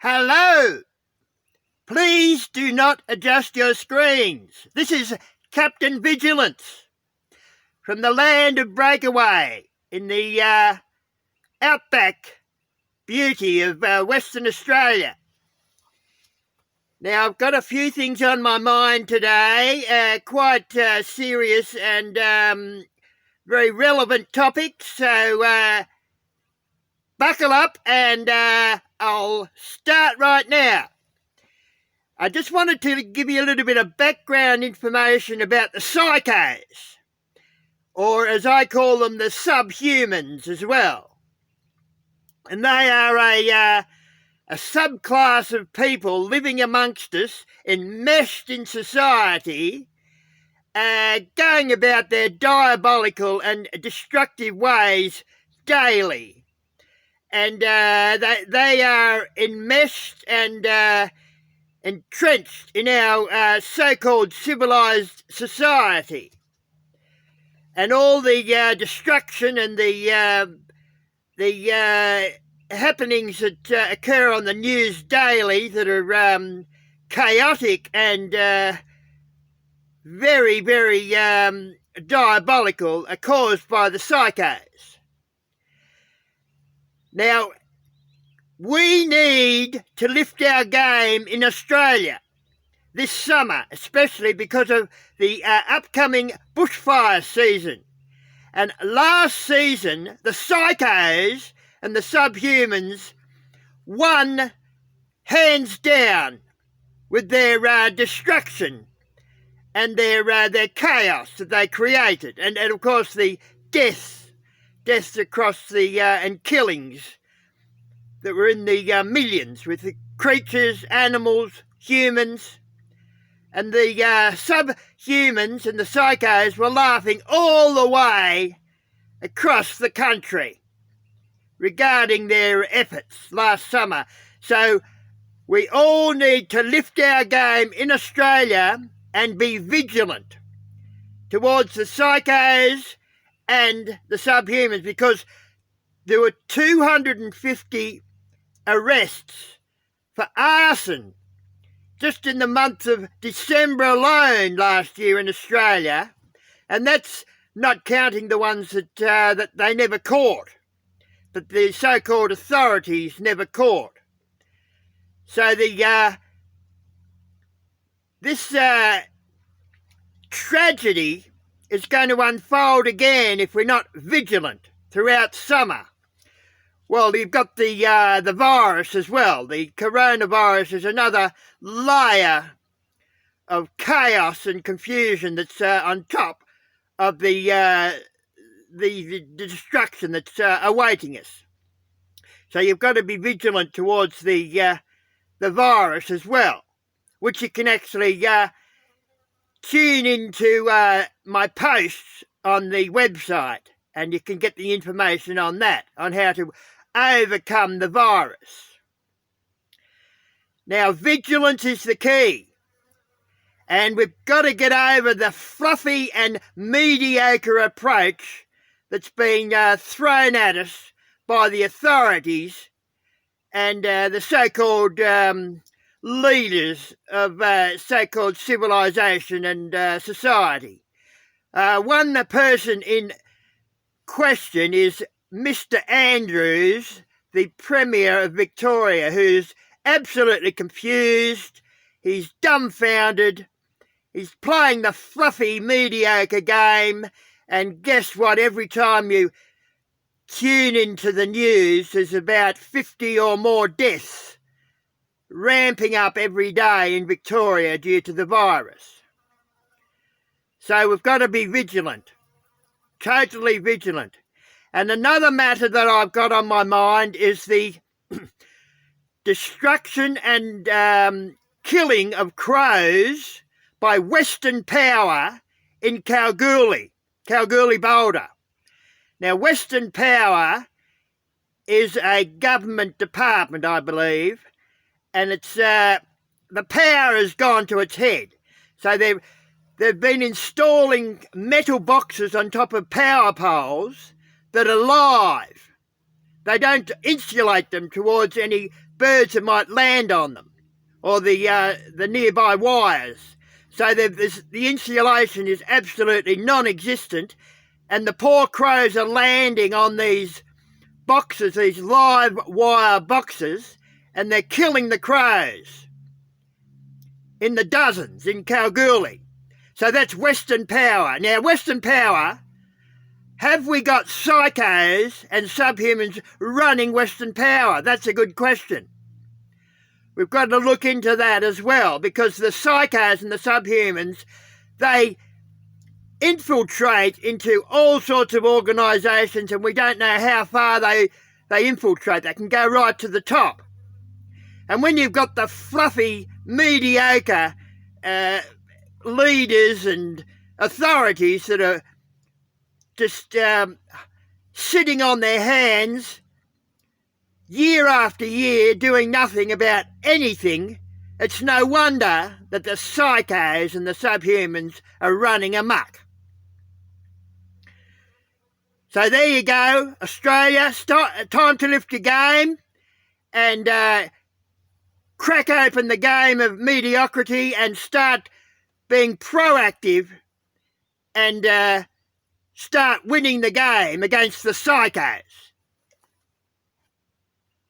Hello! Please do not adjust your screens. This is Captain Vigilance from the land of Breakaway in the outback beauty of Western Australia. Now, I've got a few things on my mind today, quite serious and very relevant topics, so buckle up and I'll start right now. I just wanted to give you a little bit of background information about the psychos, or as I call them, the subhumans as well. And they are a subclass of people living amongst us, enmeshed in society, going about their diabolical and destructive ways daily. And they are enmeshed and entrenched in our so-called civilised society. And all the destruction and the happenings that occur on the news daily that are chaotic and very, very diabolical are caused by the psychos. Now, we need to lift our game in Australia this summer, especially because of the upcoming bushfire season. And last season, the psychos and the subhumans won hands down with their destruction and their chaos that they created, and of course the deaths across the and killings that were in the millions with the creatures, animals, humans. And the subhumans and the psychos were laughing all the way across the country regarding their efforts last summer. So we all need to lift our game in Australia and be vigilant towards the psychos and the subhumans, because there were 250 arrests for arson just in the month of December alone last year in Australia, and that's not counting the ones that they never caught, but the so-called authorities never caught. So this tragedy is going to unfold again if we're not vigilant throughout summer. Well, you've got the virus as well. The coronavirus is another layer of chaos and confusion that's on top of the destruction that's awaiting us. So you've got to be vigilant towards the virus as well, which you can actually tune into my posts on the website, and you can get the information on that, on how to overcome the virus. Now, vigilance is the key, and we've got to get over the fluffy and mediocre approach that's been thrown at us by the authorities and the so-called leaders of so-called civilisation and society. One person in question is Mr. Andrews, the Premier of Victoria, who's absolutely confused, he's dumbfounded, he's playing the fluffy, mediocre game, and guess what? Every time you tune into the news, there's about 50 or more deaths ramping up every day in Victoria due to the virus. So we've got to be vigilant, totally vigilant. And another matter that I've got on my mind is the destruction and killing of crows by Western Power in Kalgoorlie, Boulder. Now, Western Power is a government department, I believe, and it's the power has gone to its head. So they've been installing metal boxes on top of power poles that are live. They don't insulate them towards any birds that might land on them or the nearby wires. So the insulation is absolutely non-existent, and the poor crows are landing on these boxes, these live wire boxes, and they're killing the crows in the dozens in Kalgoorlie. So that's Western power. Now, Western power, have we got psychos and subhumans running Western power? That's a good question. We've got to look into that as well, because the psychos and the subhumans, they infiltrate into all sorts of organisations, and we don't know how far they infiltrate. They can go right to the top. And when you've got the fluffy, mediocre leaders and authorities that are just sitting on their hands year after year doing nothing about anything, it's no wonder that the psychos and the subhumans are running amok. So there you go, Australia, time to lift your game and crack open the game of mediocrity and start being proactive and start winning the game against the psychos.